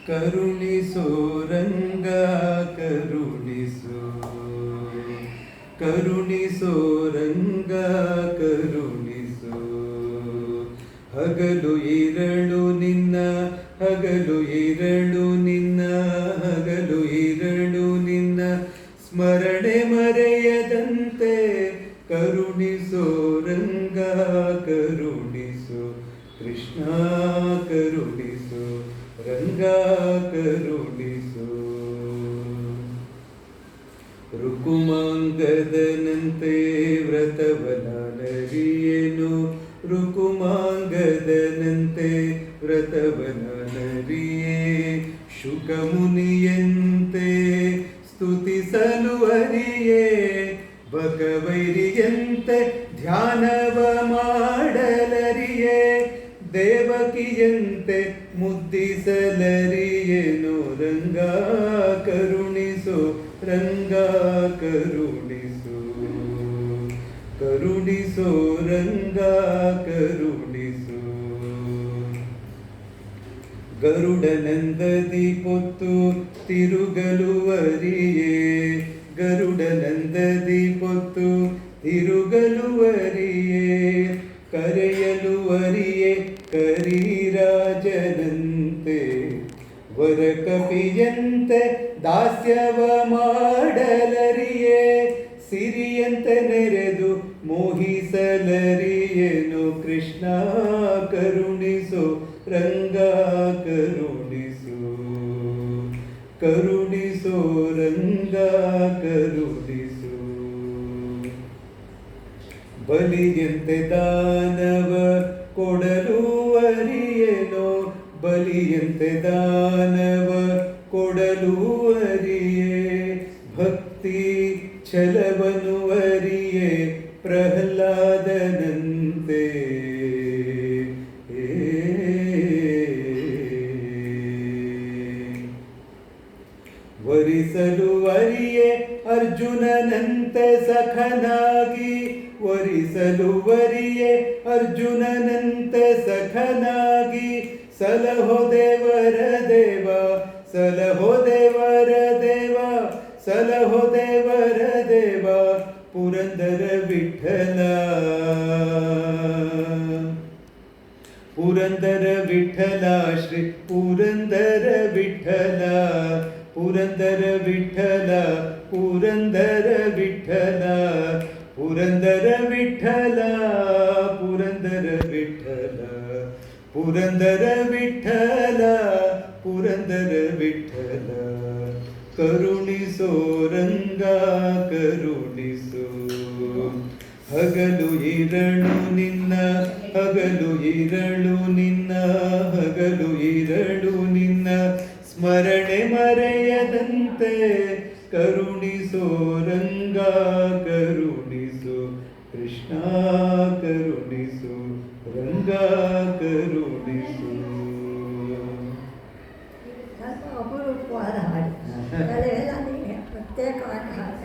ಕರುಣಿಸೋ ರಂಗ ಕರುಣಿಸೋ, ಕರುಣಿಸೋ ರಂಗ ಕರುಣಿಸೋ. ಹಗಲು ಇರಳು ನಿನ್ನ, ಹಗಲು ಇರಳು ನಿನ್ನ, ಹಗಲು ಇರಳು ನಿನ್ನ ಸ್ಮರಣೆ ಮರೆಯದಂತೆ ಕರುಣಿಸೋ ರಂಗ ಕರುಣಿಸೋ. ಕೃಷ್ಣ ಕರುಣಿಸೋ ರಂಗ ಕರುಣಿಸೋ. ರುಕುಮಾಂಗದನಂತೆ ವ್ರತವನರಿಯೇನು, ರುಕುಮಾಂಗದನಂತೆ ವ್ರತವನರಿಯೇ. ಶುಕಮುನಿಯಂತೆ ಸ್ತುತಿಸಲು ಅರಿಯೇ, ಭಗವೈರಿಯಂತೆ ಧ್ಯಾನವ ಮಾಡಲರಿಯೇ. ದೇವಕಿಯಂತೆ ಮುದ್ದಿಸಲರಿಯೇನು ರಂಗ ಕರುಣಿಸೋ ರಂಗ ಕರುಣಿಸೋ. ಕರುಣಿಸೋ ರಂಗ ಕರುಣಿಸೋ. ಗರುಡನಂದದಿ ಪೊತ್ತು ತಿರುಗಲು ಅರಿಯೇ, ಗರುಡನಂದದಿ ಪೊತ್ತು ತಿರುಗಲು ಅರಿಯೇ. ಕರೆಯಲು ಅರಿಯೇ ಕರಿರಾಜನಂತೆ, ವರಕಪಿಯಂತೆ ದಾಸ್ಯವ ಮಾಡಲರಿಯೇ. ಸಿರಿಯಂತೆ ನೆರೆದು ಮೋಹಿಸಲರಿಯೇನು ಕೃಷ್ಣ ಕರುಣಿಸೋ ರಂಗ ಕರುಣಿಸೋ. ಕರುಣಿಸೋ ರಂಗ ಕರುಣಿಸೋ. ಬಲಿಯಂತೆ ದಾನವ ಕೊಡಲು ಅರಿಯೇನೋ, ಬಲಿಯಂತೆ ದಾನವ ಕೊಡಲು ಅರಿಯೇ. ಭಕ್ತಿ ಛಲವನು ಅರಿಯೇ ಪ್ರಹ್ಲಾದನಂತೆ. ವರಿಸಲು ಅರಿಯೇ ಅರ್ಜುನನಂತೆ ಸಖನಾಗಿ, ವರಿಸಲು ಅರಿಯೇ ಅರ್ಜುನನಂತೆ ಸಖನಾಗಿ. ಸಲಹೋ ದೇವರ ದೇವ, ಸಲಹೋ ದೇವರ ದೇವ, ಸಲಹೋ ದೇವರ ದೇವ ಪುರಂದರ ವಿಠಲ. ಪುರಂದರ ವಿಠಲ ಶ್ರೀ ಪುರಂದರ ವಿಠಲ, ಪುರಂದರ ವಿಠಲ, ಪುರಂದರ ವಿಠಲ, ಪುರಂದರ ವಿಠಲ, ಪುರಂದರ ವಿಠಲ, ಪುರಂದರ ವಿಠಲ, ಪುರಂದರ ವಿಠಲ. ಕರುಣಿಸೋ ರಂಗ ಕರುಣಿಸೋ. ಹಗಲು ಇರಳು ನಿನ್ನ, ಹಗಲು ಇರಳು ನಿನ್ನ, ಹಗಲು ಇರಳು ನಿನ್ನ ಸ್ಮರಣೆ ಮರೆಯದಂತೆ ಕರುಣಿಸೋ ರಂಗ ಕರುಣಿಸೋ. ಕೃಷ್ಣ ಕರುಣಿಸೋ ರಂಗ ಕರುಣಿಸೋ. ಸ್ವಲ್ಪ ಅಪರೂಪವಾದ ಹಾಡು, ಕಲೆಯೆಲ್ಲ ಪ್ರತ್ಯೇಕವಾಗಿ ಹಾಡು.